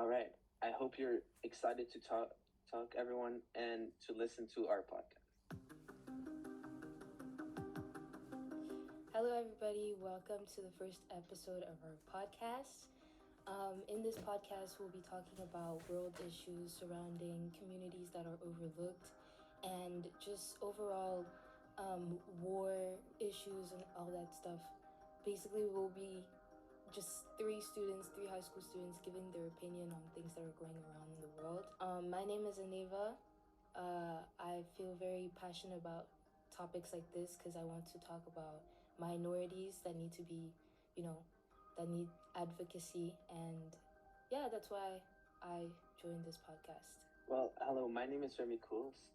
All right. I hope you're excited to talk everyone and to listen to our podcast. Hello, everybody. Welcome to the first episode of our podcast. In this podcast, we'll be talking about world issues surrounding communities that are overlooked and just overall war issues and all that stuff. Basically, we'll be just three high school students, giving their opinion on things that are going around in the world. My name is Aneva. I feel very passionate about topics like this because I want to talk about minorities that need to be, that need advocacy. And yeah, that's why I joined this podcast. Well, hello, my name is Remi,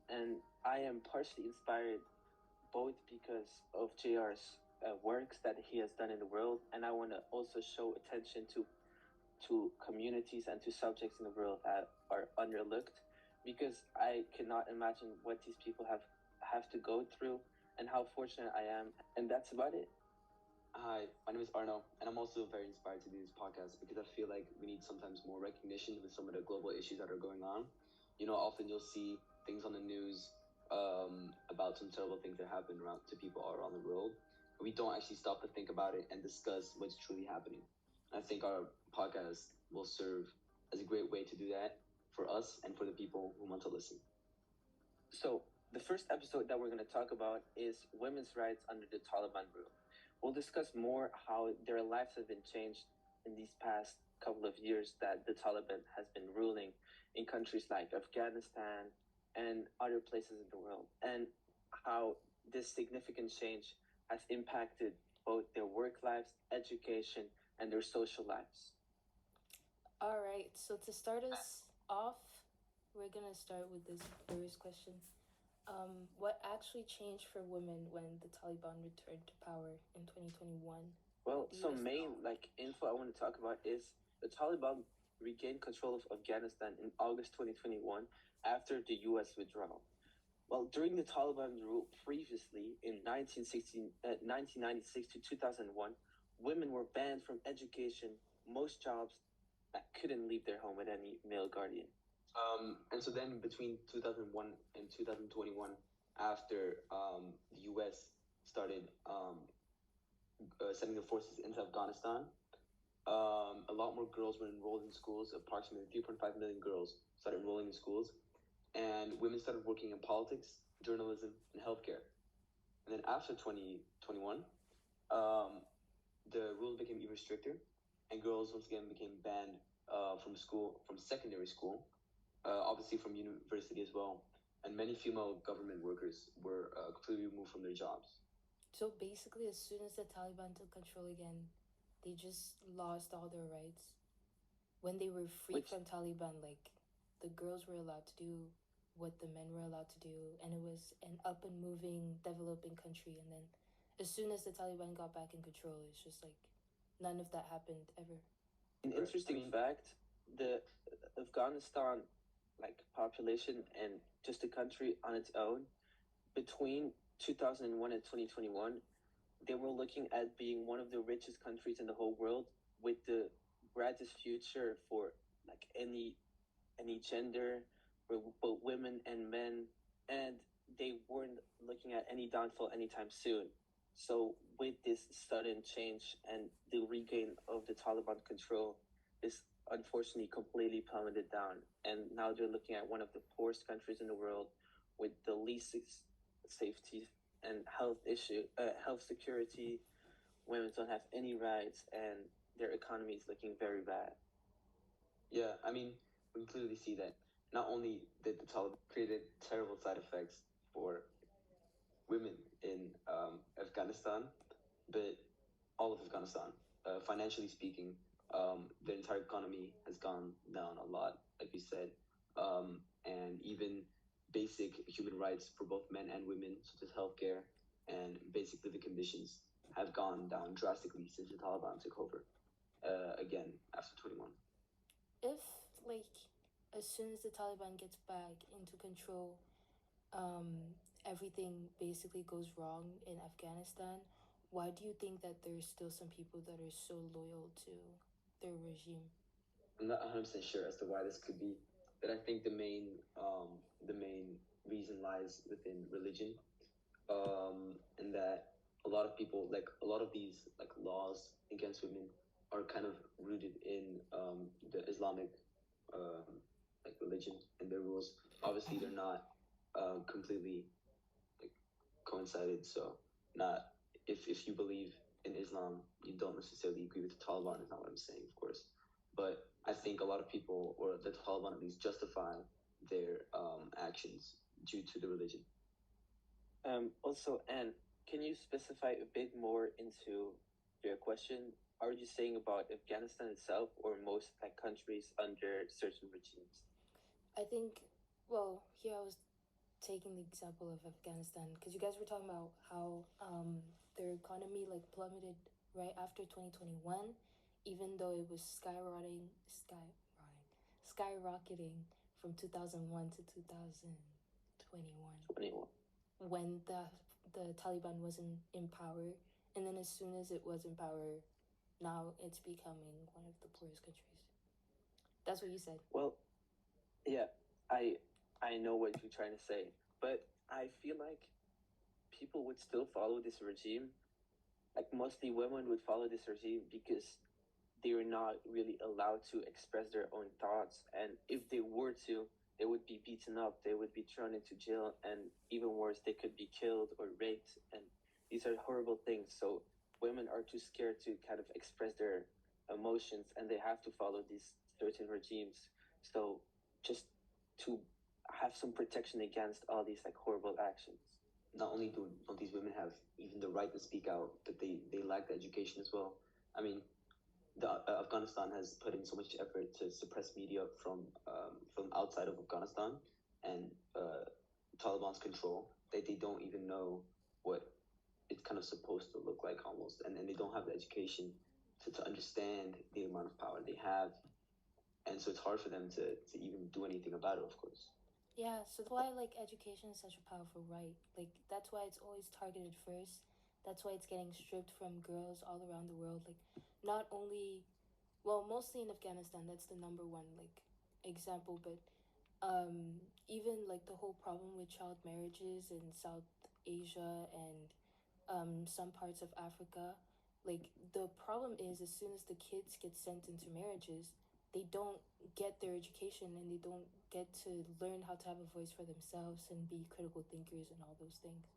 and I am partially inspired both because of JR's works that he has done in the world, and I want to also show attention to communities and to subjects in the world that are underlooked, because I cannot imagine what these people have to go through and how fortunate I am, and that's about it. Hi, my name is Arnaud, and I'm also very inspired to do this podcast because I feel like we need sometimes more recognition with some of the global issues that are going on. Often you'll see things on the news about some terrible things that happen to people all around the world. But we don't actually stop to think about it and discuss what's truly happening. I think our podcast will serve as a great way to do that for us and for the people who want to listen. So the first episode that we're going to talk about is women's rights under the Taliban rule. We'll discuss more how their lives have been changed in these past couple of years that the Taliban has been ruling in countries like Afghanistan and other places in the world, and how this significant change has impacted both their work lives, education, and their social lives. All right, so to start us off, we're going to start with this first question. What actually changed for women when the Taliban returned to power in 2021? Well, some main info I want to talk about is the Taliban regained control of Afghanistan in August 2021 after the U.S. withdrawal. Well, during the Taliban rule previously in 1996 to 2001, women were banned from education, most jobs that couldn't leave their home with any male guardian. And so then between 2001 and 2021, after the U.S. started sending the forces into Afghanistan, a lot more girls were enrolled in schools. Approximately 3.5 million girls started enrolling in schools, and women started working in politics, journalism, and healthcare. And then after 2021, the rules became even stricter, and girls once again became banned from secondary school, obviously from university as well. And many female government workers were completely removed from their jobs. So basically, as soon as the Taliban took control again, they just lost all their rights. When they were free from Taliban, the girls were allowed to do what the men were allowed to do, and it was an up and moving, developing country. And then as soon as the Taliban got back in control, it's just none of that happened ever. An interesting fact, the Afghanistan population and just the country on its own, between 2001 and 2021, they were looking at being one of the richest countries in the whole world with the brightest future for any gender, for both women and men, and they weren't looking at any downfall anytime soon. So with this sudden change and the regain of the Taliban control, this unfortunately completely plummeted down, and now they're looking at one of the poorest countries in the world with the least safety and health security. Women don't have any rights, and their economy is looking very bad. Yeah, we can clearly see that not only did the Taliban created terrible side effects for women in Afghanistan, but all of Afghanistan. Financially speaking, the entire economy has gone down a lot, like you said, and even basic human rights for both men and women, such as healthcare and basic living conditions, have gone down drastically since the Taliban took over again after 21. If, as soon as the Taliban gets back into control, everything basically goes wrong in Afghanistan, why do you think that there's still some people that are so loyal to their regime? I'm not 100% sure as to why this could be, but I think the main reason lies within religion, and that a lot of people, like a lot of these like laws against women, are kind of rooted in the Islamic like religion and their rules. Obviously, they're not completely like coincided. So, not if you believe in Islam, you don't necessarily agree with the Taliban. Is not what I'm saying, of course. But I think a lot of people, or the Taliban at least, justify their actions due to the religion. Also, Anne, can you specify a bit more into your question? Are you saying about Afghanistan itself or most like countries under certain regimes? I think, well, here I was taking the example of Afghanistan because you guys were talking about how their economy like plummeted right after 2021, even though it was skyrocketing from 2001 to 2021 21. when the Taliban wasn't in power, and then as soon as it was in power, now it's becoming one of the poorest countries. That's what you said. Well, yeah, I know what you're trying to say, but I feel like people would still follow this regime. Like mostly women would follow this regime because they are not really allowed to express their own thoughts, and if they were to, they would be beaten up, they would be thrown into jail, and even worse, they could be killed or raped, and these are horrible things. So women are too scared to kind of express their emotions, and they have to follow these certain regimes. So just to have some protection against all these like horrible actions. Not only don't these women have even the right to speak out, but they lack the education as well. I mean, Afghanistan has put in so much effort to suppress media from outside of Afghanistan and Taliban's control that they don't even know what it's kind of supposed to look like almost, and they don't have the education to understand the amount of power they have, and so it's hard for them to even do anything about it, of course. Yeah, so that's why like education is such a powerful right. Like that's why it's always targeted first. That's why it's getting stripped from girls all around the world. Like not only, well, mostly in Afghanistan, that's the number one like example, but even like the whole problem with child marriages in South Asia and some parts of Africa, like the problem is as soon as the kids get sent into marriages, they don't get their education and they don't get to learn how to have a voice for themselves and be critical thinkers and all those things.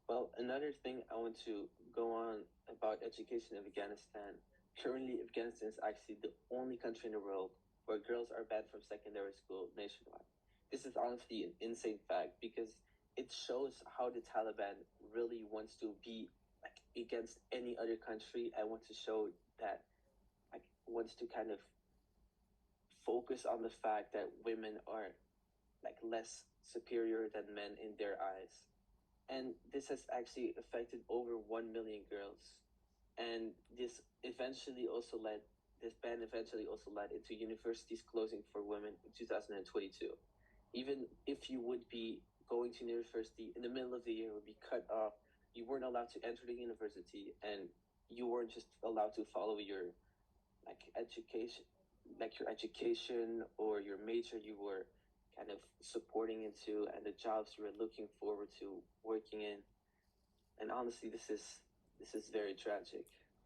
Well, another thing I want to go on about education in Afghanistan. Currently, Afghanistan is actually the only country in the world where girls are banned from secondary school nationwide. This is honestly an insane fact because it shows how the Taliban really wants to be like against any other country and wants to show that like wants to kind of focus on the fact that women are like less superior than men in their eyes. And this has actually affected over 1 million girls. And this ban eventually also led into universities closing for women in 2022. Even if you would be going to university in the middle of the year, would be cut off. You weren't allowed to enter the university, and you weren't just allowed to follow your like education, like your education or your major you were kind of supporting into, and the jobs you were looking forward to working in. And honestly, this is very tragic.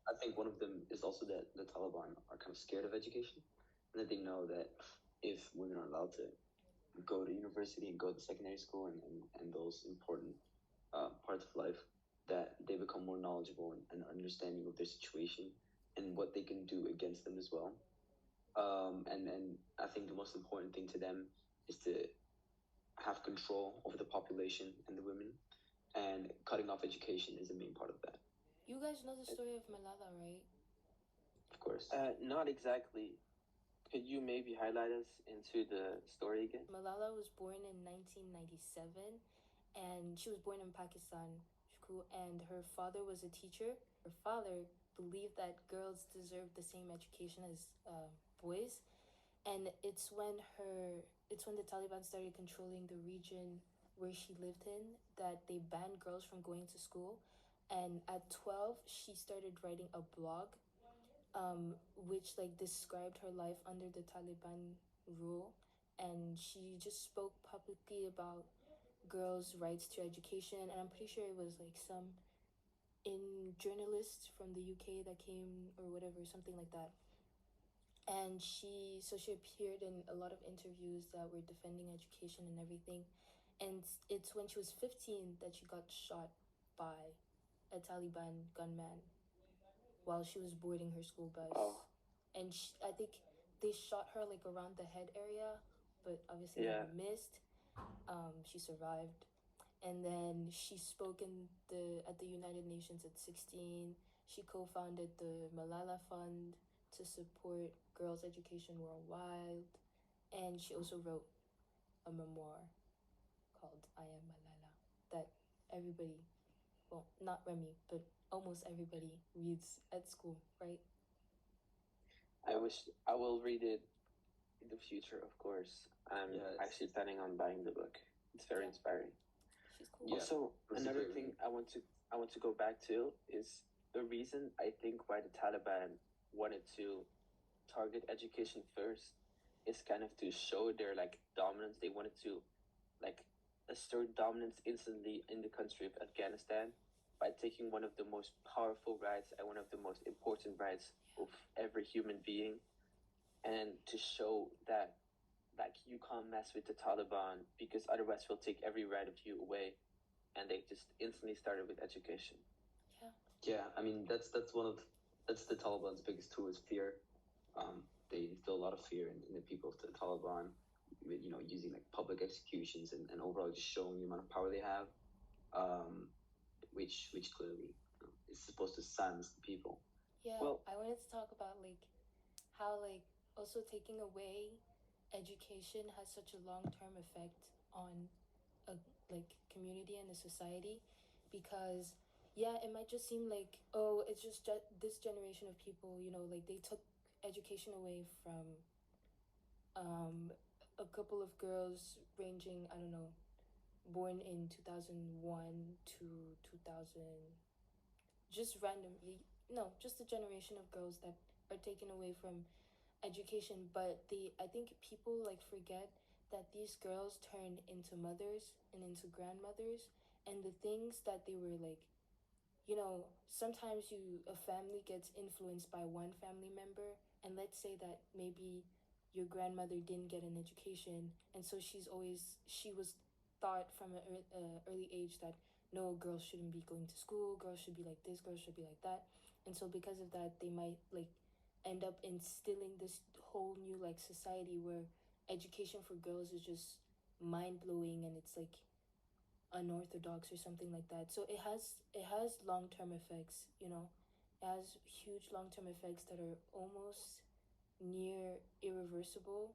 I think one of them is also that the Taliban are kind of scared of education, and that they know that if women are allowed to go to university and go to secondary school and those important parts of life, that they become more knowledgeable and understanding of their situation and what they can do against them as well. And I think the most important thing to them is to have control over the population and the women, and cutting off education is a main part of that. You guys know the story of Malala, right? Of course. Not exactly. Could you maybe highlight us into the story again? Malala was born in 1997 and she was born in Pakistan. And her father was a teacher. Her father believed that girls deserved the same education as boys, and it's when the Taliban started controlling the region where she lived in that they banned girls from going to school. And at 12, she started writing a blog which like described her life under the Taliban rule, and she just spoke publicly about girls' rights to education. And I'm pretty sure it was like some in journalists from the UK that came or whatever, something like that. And she appeared in a lot of interviews that were defending education and everything. And it's when she was 15 that she got shot by a Taliban gunman while she was boarding her school bus. Oh, And I think they shot her like around the head area, but obviously yeah. they missed. She survived, and then she spoke at the United Nations at 16. She co-founded the Malala Fund to support girls' education worldwide, and she also wrote a memoir called "I Am Malala" that everybody, well, not Remi, but almost everybody reads at school, right? I will read it in the future, of course. I'm actually planning on buying the book. It's very inspiring. She's cool. Yeah, Also, it's another very thing I want to go back to is the reason I think why the Taliban wanted to target education first is kind of to show their like dominance. They wanted to like assert dominance instantly in the country of Afghanistan by taking one of the most powerful rights and one of the most important rights of every human being, and to show that like you can't mess with the Taliban because otherwise we'll take every right of you away, and they just instantly started with education. Yeah, I mean that's the Taliban's biggest tool is fear. They instill a lot of fear in the people of the Taliban, using like public executions and overall just showing the amount of power they have, which clearly is supposed to silence the people. Yeah, well, I wanted to talk about like how like also taking away education has such a long-term effect on a like community and a society, because yeah, it might just seem like, oh, it's just this generation of people, like they took education away from a couple of girls ranging, I don't know, born in 2001 to 2000, just randomly, no, just a generation of girls that are taken away from education. But I think people like forget that these girls turn into mothers and into grandmothers, and the things that they were like, sometimes a family gets influenced by one family member, and let's say that maybe your grandmother didn't get an education, and so she was taught from an early age that no, girls shouldn't be going to school, girls should be like this, girls should be like that. And so because of that, they might like end up instilling this whole new like society where education for girls is just mind-blowing, and it's like unorthodox or something like that. So it has long-term effects, it has huge long-term effects that are almost near irreversible,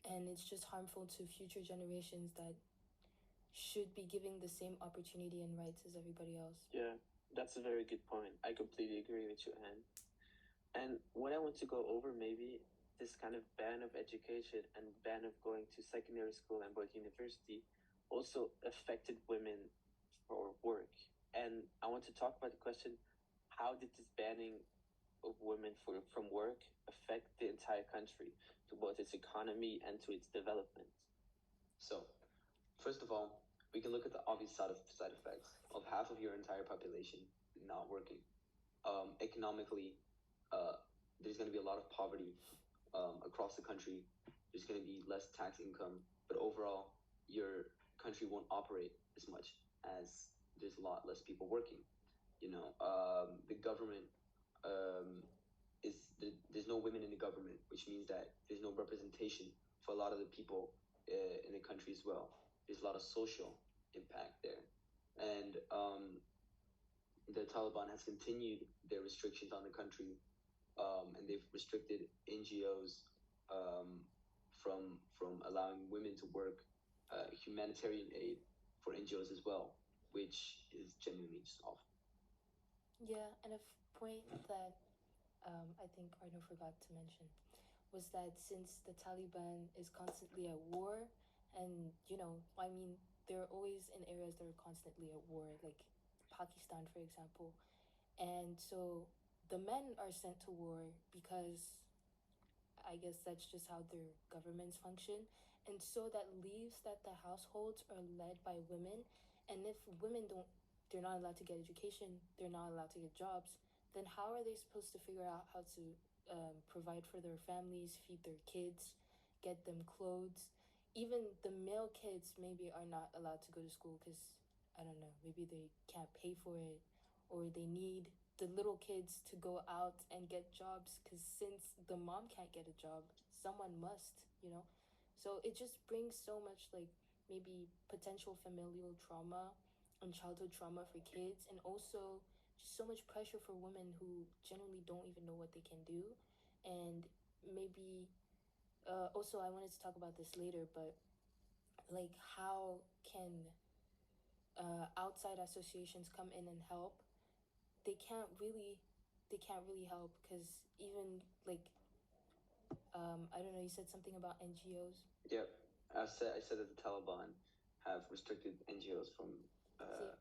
and it's just harmful to future generations that should be giving the same opportunity and rights as everybody else. Yeah, that's a very good point. I completely agree with you, Anne. And what I want to go over maybe this kind of ban of education and ban of going to secondary school and both university also affected women for work. And I want to talk about the question, how did this banning of women from work affect the entire country, to both its economy and to its development? So, first of all, we can look at the obvious side effects of half of your entire population not working. Economically, there's going to be a lot of poverty across the country. There's going to be less tax income, but overall, your country won't operate as much as there's a lot less people working. The government there's no women in the government, which means that there's no representation for a lot of the people in the country as well. There's a lot of social impact there, and the Taliban has continued their restrictions on the country, and they've restricted NGOs from allowing women to work, humanitarian aid for NGOs as well, which is genuinely just awful. Yeah, and a point that I think Arnaud forgot to mention was that since the Taliban is constantly at war, and I mean, they're always in areas that are constantly at war, like Pakistan, for example. And so the men are sent to war because I guess that's just how their governments function. And so that leaves that the households are led by women. And if women don't, they're not allowed to get education, they're not allowed to get jobs, then how are they supposed to figure out how to provide for their families, feed their kids, get them clothes? Even the male kids maybe are not allowed to go to school because, I don't know, maybe they can't pay for it, or they need the little kids to go out and get jobs because since the mom can't get a job, someone must, you know? So it just brings so much, like, maybe potential familial trauma and childhood trauma for kids, and also just so much pressure for women who generally don't even know what they can do. And maybe also, I wanted to talk about this later, but like, how can outside associations come in and help? they can't really they can't really help because even like I don't know, you said something about NGOs. Yep, I said that the Taliban have restricted NGOs from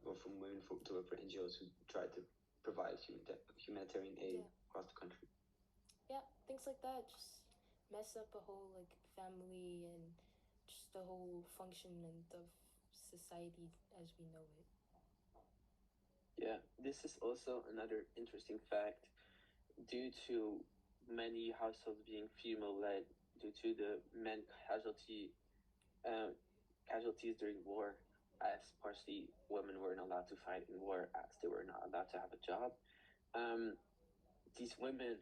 or from women to work for NGOs who try to provide humanitarian aid across the country. Yeah, things like that just mess up a whole like family and just the whole functionment of society as we know it. Yeah, this is also another interesting fact. Due to many households being female-led, due to the men casualties during war, as partially women weren't allowed to fight in war, as they were not allowed to have a job. These women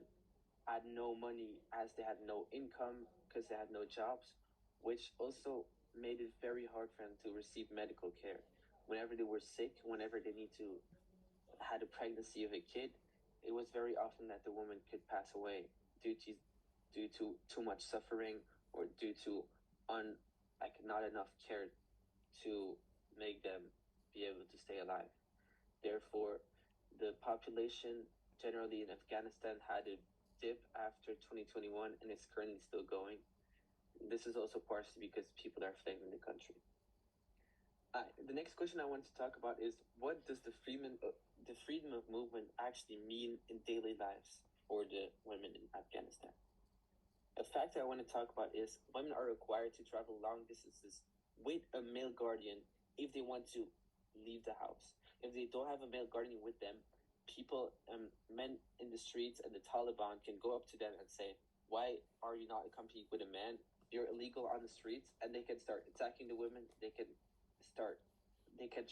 had no money as they had no income because they had no jobs, which also made it very hard for them to receive medical care. Whenever they were sick, whenever they had a pregnancy of a kid, it was very often that the woman could pass away due to too much suffering or due to not enough care to make them be able to stay alive. Therefore, the population generally in Afghanistan had a dip after 2021 and it's currently still going. This is also partially because people are fleeing the country. The next question I want to talk about is, what does the freedom of movement actually mean in daily lives for the women in Afghanistan? A fact I want to talk about is women are required to travel long distances with a male guardian if they want to leave the house. If they don't have a male guardian with them, men in the streets and the Taliban can go up to them and say, "Why are you not accompanied with a man? You're illegal on the streets," and they can start attacking the women. They can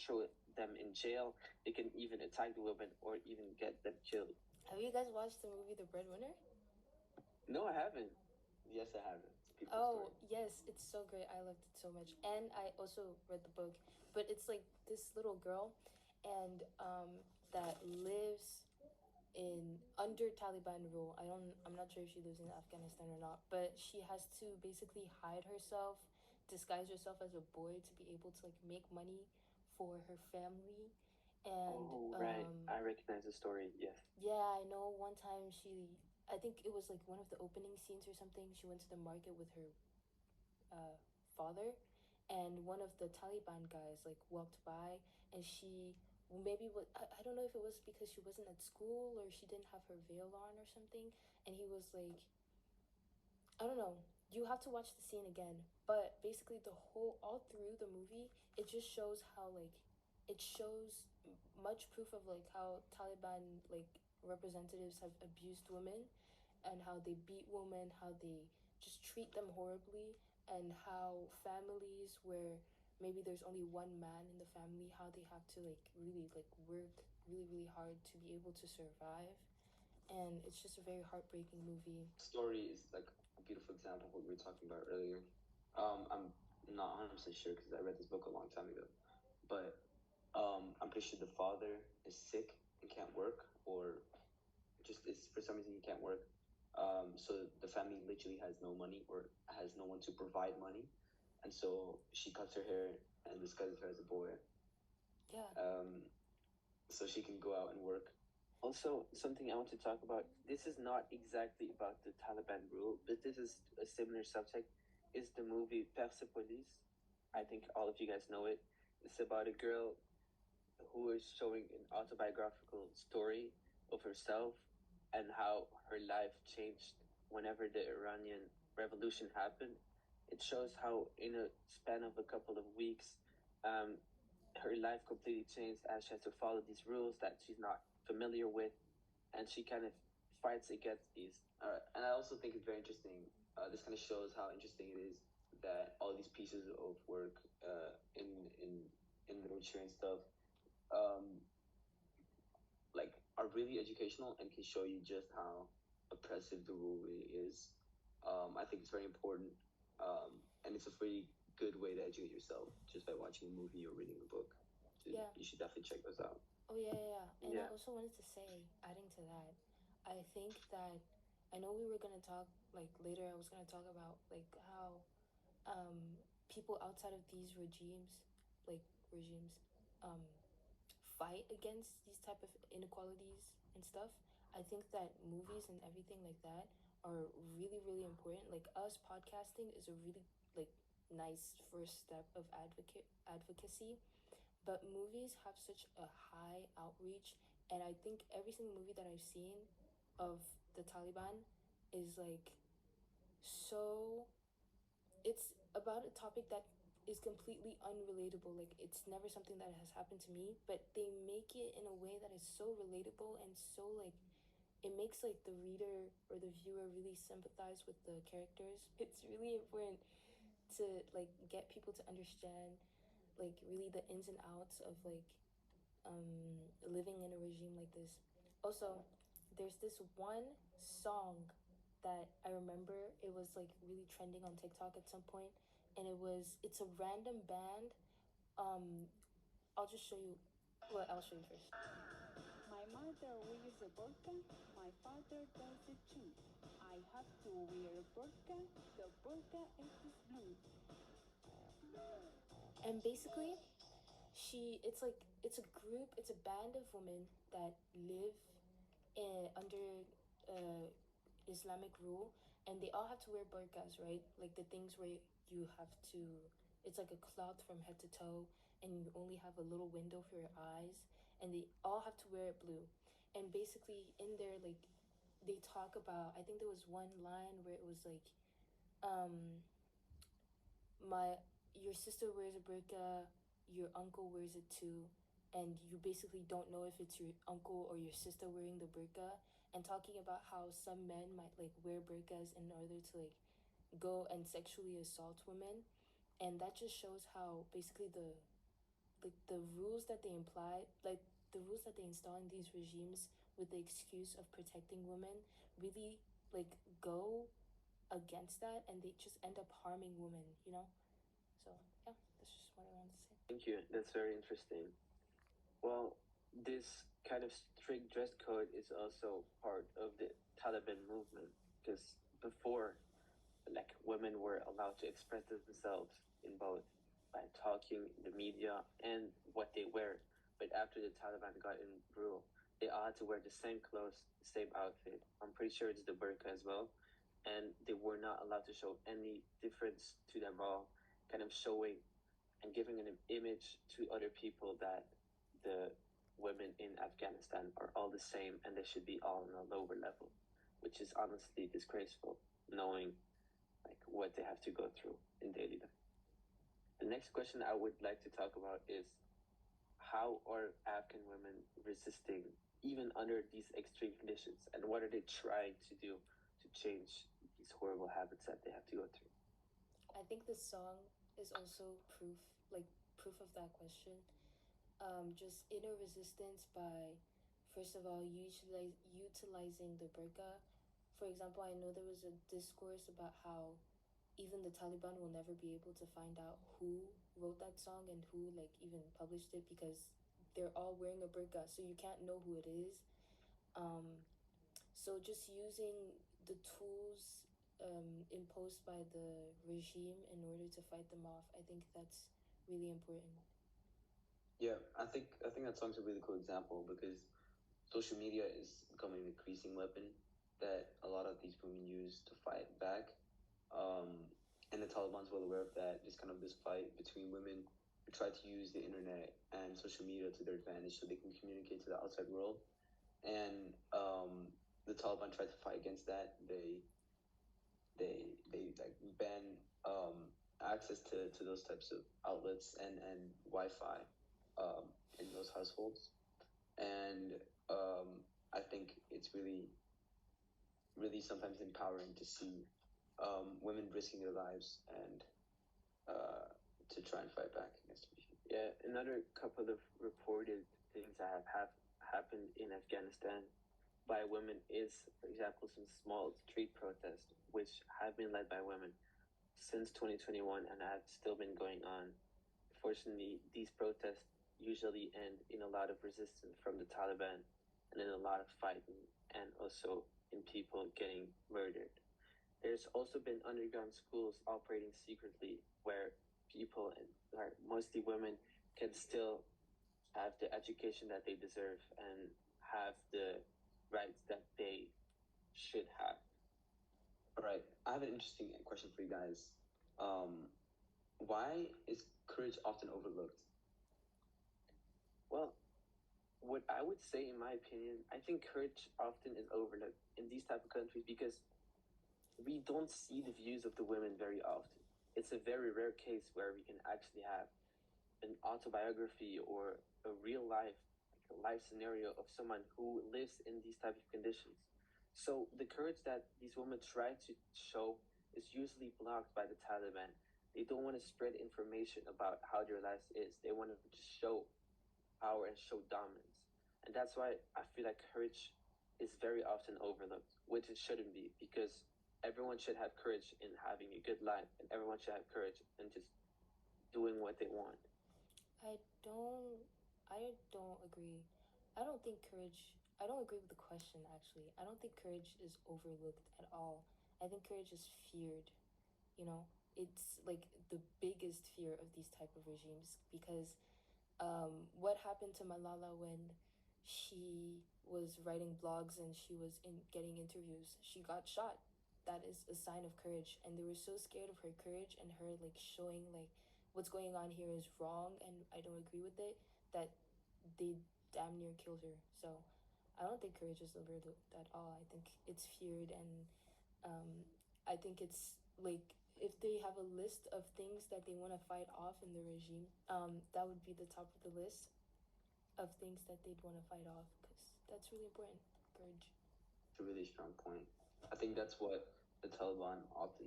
throw them in jail. They can even attack the women or even get them killed. Have you guys watched the movie The Breadwinner? No, I haven't. Yes, I haven't. Oh, yes, it's so great. I loved it so much. And I also read the book. But it's like this little girl and that lives in under Taliban rule. I'm not sure if she lives in Afghanistan or not, but she has to basically hide herself, disguise herself as a boy to be able to like make money for her family. And right. I recognize the story. Yes. Yeah, I know one time I think it was like one of the opening scenes or something, she went to the market with her father, and one of the Taliban guys like walked by, and she maybe what I don't know if it was because she wasn't at school or she didn't have her veil on or something, and he was like, I don't know, you have to watch the scene again, but basically all through the movie it just shows how like it shows much proof of like how Taliban like representatives have abused women and how they beat women, how they just treat them horribly, and how families where maybe there's only one man in the family, how they have to like really like work really hard to be able to survive. And it's just a very heartbreaking movie. Story is like a beautiful example of what we were talking about earlier. I'm not 100% sure because I read this book a long time ago, but I'm pretty sure the father is sick and can't work, or just it's for some reason he can't work. So the family literally has no money or has no one to provide money, and so she cuts her hair and disguises her as a boy. Yeah. So she can go out and work. Also, something I want to talk about, this is not exactly about the Taliban rule, but this is a similar subject, is the movie Persepolis. I think all of you guys know it. It's about a girl who is showing an autobiographical story of herself and how her life changed whenever the Iranian Revolution happened. It shows how, in a span of a couple of weeks, her life completely changed as she has to follow these rules that she's not familiar with, and she kind of fights against these. And I also think it's very interesting. This kind of shows how interesting it is that all these pieces of work in literature and stuff, um, like are really educational and can show you just how oppressive the rule really is. I think it's very important, and it's a pretty good way to educate yourself just by watching a movie or reading a book. So Yeah. you should definitely check those out. Oh yeah. And I Yeah. also wanted to say, adding to that, I think that I know we were gonna talk like later. I was gonna talk about like how people outside of these regimes, um, fight against these type of inequalities and stuff. I think that movies and everything like that are really important. Like us podcasting is a really like nice first step of advocacy, but movies have such a high outreach, and I think every single movie that I've seen of the Taliban is like so, it's about a topic that is completely unrelatable. Like it's never something that has happened to me, but they make it in a way that is so relatable and so like it makes like the reader or the viewer really sympathize with the characters. It's really important to like get people to understand like really the ins and outs of like living in a regime like this. Also, there's this one song that I remember, it was like really trending on TikTok at some point, and it's a random band. Um, I'll just show you. Well, I'll show you first. My mother wears a burqa, my father does it too. I have to wear a burqa, the burqa is blue. And basically, it's a group, it's a band of women that live under Islamic rule, and they all have to wear burqas, right? Like the things where you have to, it's like a cloth from head to toe, and you only have a little window for your eyes, and they all have to wear it blue. And basically, in there, like they talk about, I think there was one line where it was like, um, my your sister wears a burqa, your uncle wears it too, and you basically don't know if it's your uncle or your sister wearing the burqa, and talking about how some men might like wear burqas in order to like go and sexually assault women, and that just shows how basically the rules that they imply, like the rules that they install in these regimes with the excuse of protecting women, really like go against that, and they just end up harming women, you know. So yeah, that's just what I wanted to say. Thank you. That's very interesting. Well, this kind of strict dress code is also part of the Taliban movement because before, like, women were allowed to express themselves in both by talking, the media, and what they wear. But after the Taliban got in rule, they all had to wear the same clothes, the same outfit. I'm pretty sure it's the burqa as well. And they were not allowed to show any difference to them all, kind of showing and giving an image to other people that the women in Afghanistan are all the same and they should be all on a lower level, which is honestly disgraceful, knowing like what they have to go through in daily life. The next question I would like to talk about is how are Afghan women resisting even under these extreme conditions, and what are they trying to do to change these horrible habits that they have to go through? I think this song is also proof of that question. Just inner resistance by, first of all, utilizing the burqa. For example, I know there was a discourse about how even the Taliban will never be able to find out who wrote that song and who like even published it, because they're all wearing a burqa, so you can't know who it is. Um, so just using the tools imposed by the regime in order to fight them off, I think that's really important. Yeah, I think that song's a really cool example because social media is becoming an increasing weapon that a lot of these women use to fight back. Um, and the Taliban's well aware of that. Just kind of this fight between women who try to use the internet and social media to their advantage so they can communicate to the outside world. And the Taliban tried to fight against that. They like ban access to those types of outlets and Wi-Fi in those households, and I think it's really sometimes empowering to see women risking their lives and to try and fight back against regime. Yeah, another couple of reported things that have happened in Afghanistan by women is, for example, some small street protests, which have been led by women since 2021 and have still been going on. Fortunately, these protests usually end in a lot of resistance from the Taliban and in a lot of fighting and also in people getting murdered. There's also been underground schools operating secretly where people, mostly women, can still have the education that they deserve and have the rights that they should have. All right, I have an interesting question for you guys. Why is courage often overlooked? Well, what I would say, in my opinion, I think courage often is overlooked in these type of countries because we don't see the views of the women very often. It's a very rare case where we can actually have an autobiography or a real life, like a life scenario of someone who lives in these type of conditions. So the courage that these women try to show is usually blocked by the Taliban. They don't want to spread information about how their lives is. They want to just show power and show dominance. And that's why I feel like courage is very often overlooked, which it shouldn't be, because everyone should have courage in having a good life, and everyone should have courage in just doing what they want. I don't I don't agree. I don't think courage I don't agree with the question actually. I don't think courage is overlooked at all. I think courage is feared, you know. It's like the biggest fear of these type of regimes because what happened to Malala when she was writing blogs and she was in getting interviews? She got shot. That is a sign of courage, and they were so scared of her courage and her like showing like what's going on here is wrong and I don't agree with it, that they damn near killed her. So I don't think courage is overlooked at all. I think it's feared, and I think it's like if they have a list of things that they want to fight off in the regime, that would be the top of the list of things that they'd want to fight off because that's really important. Courage. It's a really strong point. I think that's what the Taliban often,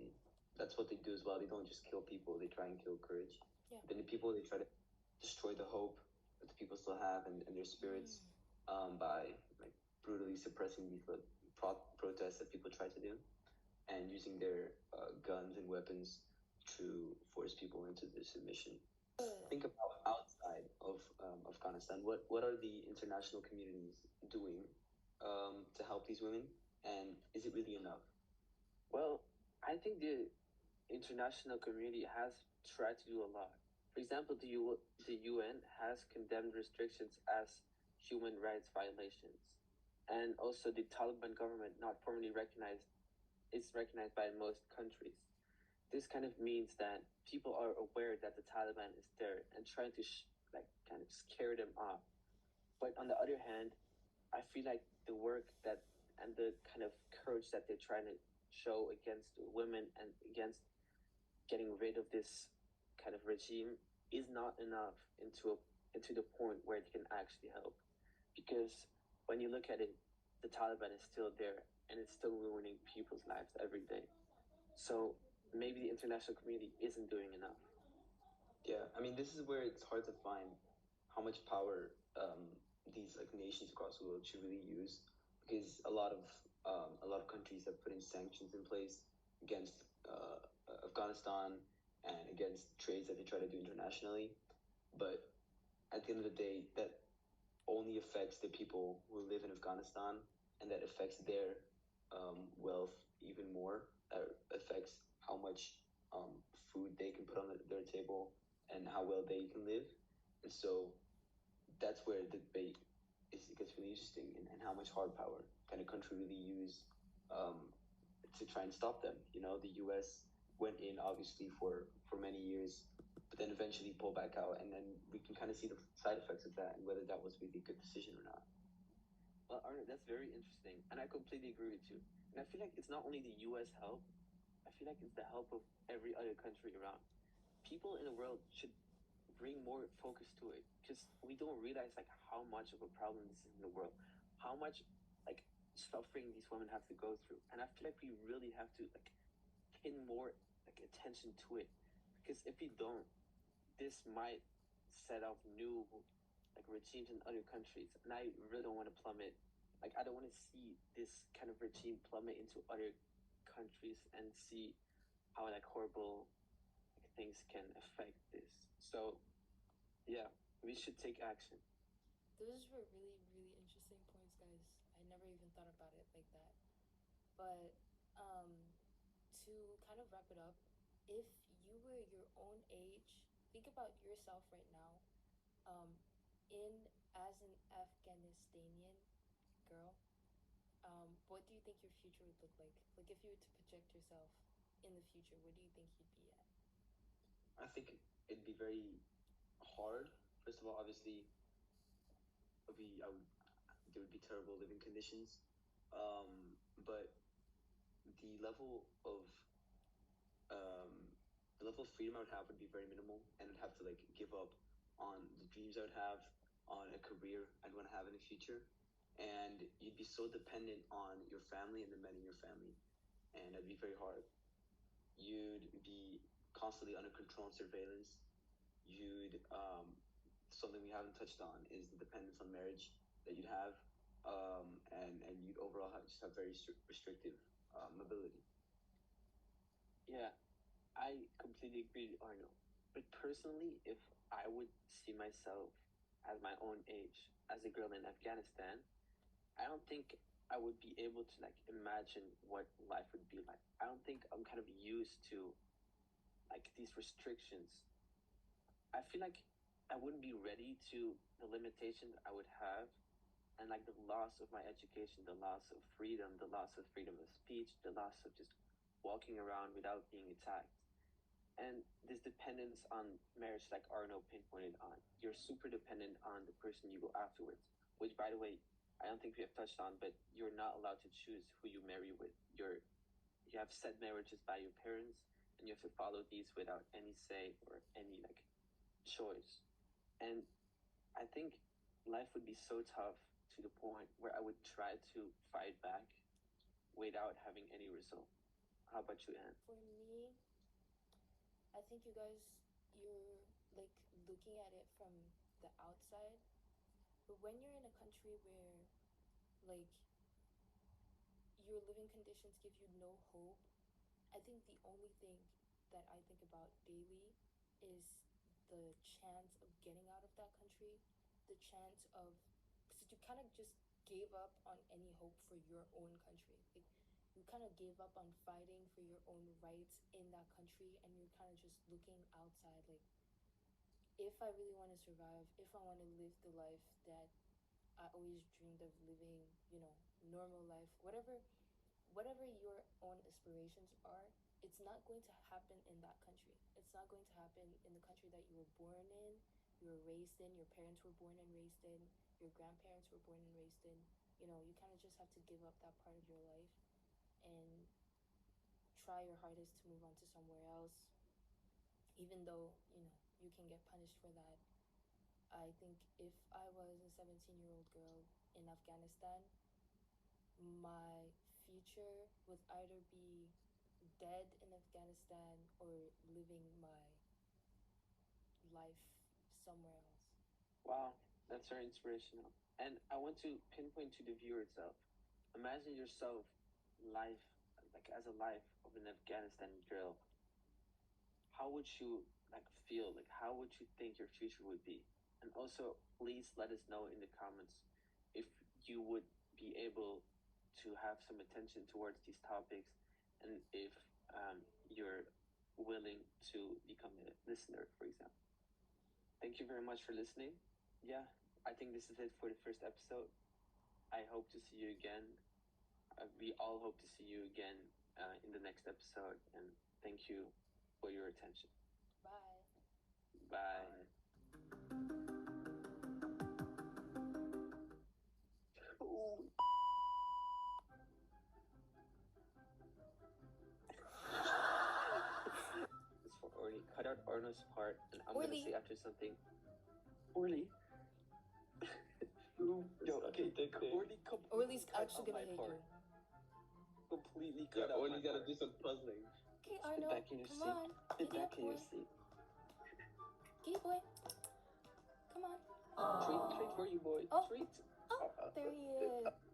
that's what they do as well. They don't just kill people, they try and kill courage. Yeah. Then the people, they try to destroy the hope that the people still have and their spirits by like brutally suppressing these protests that people try to do and using their guns and weapons to force people into their submission. Think about outside of Afghanistan. What are the international communities doing to help these women, and is it really enough? Well, I think the international community has tried to do a lot. For example, the UN has condemned restrictions as human rights violations, and also the Taliban government not formally recognized is recognized by most countries. This kind of means that people are aware that the Taliban is there and trying to like kind of scare them off. But on the other hand, I feel like the work that and the kind of courage that they're trying to show against women and against getting rid of this kind of regime is not enough into the point where it can actually help. Because when you look at it, the Taliban is still there and it's still ruining people's lives every day. So maybe the international community isn't doing enough. Yeah, I mean, this is where it's hard to find how much power these like nations across the world should really use, because a lot of countries have put in sanctions in place against Afghanistan and against trades that they try to do internationally. But at the end of the day, that only affects the people who live in Afghanistan, and that affects their wealth even more. That affects how much food they can put on their table and how well they can live. And so that's where the debate gets really interesting, and how much hard power can a country really use to try and stop them. You know, the U.S. went in obviously for many years, but then eventually pulled back out, and then we can kind of see the side effects of that and whether that was really a good decision or not. Well, Arnaud, that's very interesting, and I completely agree with you. And I feel like it's not only the U.S. help. I feel like it's the help of every other country around. People in the world should bring more focus to it because we don't realize like how much of a problem this is in the world, how much like suffering these women have to go through, and I feel like we really have to like pin more like attention to it because if we don't, this might set off new like regimes in other countries, and I really don't want to plummet. Like I don't want to see this kind of regime plummet into other countries and see how like horrible like, things can affect this. So yeah, we should take action. Those were really, really interesting points, guys. I never even thought about it like that. But to kind of wrap it up, if you were your own age, think about yourself right now, um, in as an Afghanistanian girl. What do you think your future would look like? Like if you were to project yourself in the future, where do you think you'd be at? I think it'd be very hard. First of all, obviously, there would be terrible living conditions, but the level of um, the level of freedom I would have would be very minimal, and I'd have to like give up on the dreams I would have, on a career I'd want to have in the future, and you'd be so dependent on your family and the men in your family, and it'd be very hard. You'd be constantly under control and surveillance. You'd something we haven't touched on is the dependence on marriage that you'd have, and you'd overall just have very restrictive mobility. Yeah, I completely agree with Arno. But personally, if I would see myself as my own age, as a girl in Afghanistan, I don't think I would be able to like imagine what life would be like. I don't think I'm kind of used to like these restrictions. I feel like I wouldn't be ready to the limitations I would have and like the loss of my education, the loss of freedom, the loss of freedom of speech, the loss of just walking around without being attacked. And this dependence on marriage, like Arno pinpointed on, you're super dependent on the person you go afterwards. Which, by the way, I don't think we have touched on, but you're not allowed to choose who you marry with. You have set marriages by your parents, and you have to follow these without any say or any like choice. And I think life would be so tough to the point where I would try to fight back without having any result. How about you, Anne? For me, I think you guys, you're like looking at it from the outside, but when you're in a country where like your living conditions give you no hope, I think the only thing that I think about daily is the chance of getting out of that country, the chance of, because you kind of just gave up on any hope for your own country. Like, you kind of gave up on fighting for your own rights in that country, and you're kind of just looking outside. Like, if I really want to survive, if I want to live the life that I always dreamed of living, normal life, whatever your own aspirations are, it's not going to happen in that country. It's not going to happen in the country that you were born in, you were raised in, your parents were born and raised in, your grandparents were born and raised in. You kind of just have to give up that part of your life and try your hardest to move on to somewhere else, even though, you can get punished for that. I think if I was a 17-year-old girl in Afghanistan, my future would either be dead in Afghanistan or living my life somewhere else. Wow, that's very inspirational. And I want to pinpoint to the viewer itself. Imagine yourself life like as a life of an Afghanistan girl. How would you like feel? Like how would you think your future would be? And also please let us know in the comments if you would be able to have some attention towards these topics and if you're willing to become a listener, for example. Thank you very much for listening. Yeah, I think this is it for the first episode. I hope to see you again. We all hope to see you again in the next episode. And thank you for your attention. Bye. Bye. Ooh. cut out Arnaud's part, and I'm Orly. gonna say after something. Orly. Yo, okay, Orly's actually gonna hate you. Completely Yeah, cut out Orly's my gotta part. do some puzzling. Okay, Get Arnaud, back in your come seat. on. Get Giddy back up, in your boy. seat. Giddy boy. Come on. Treat for you, boy. Oh. Treat. Oh, there he is.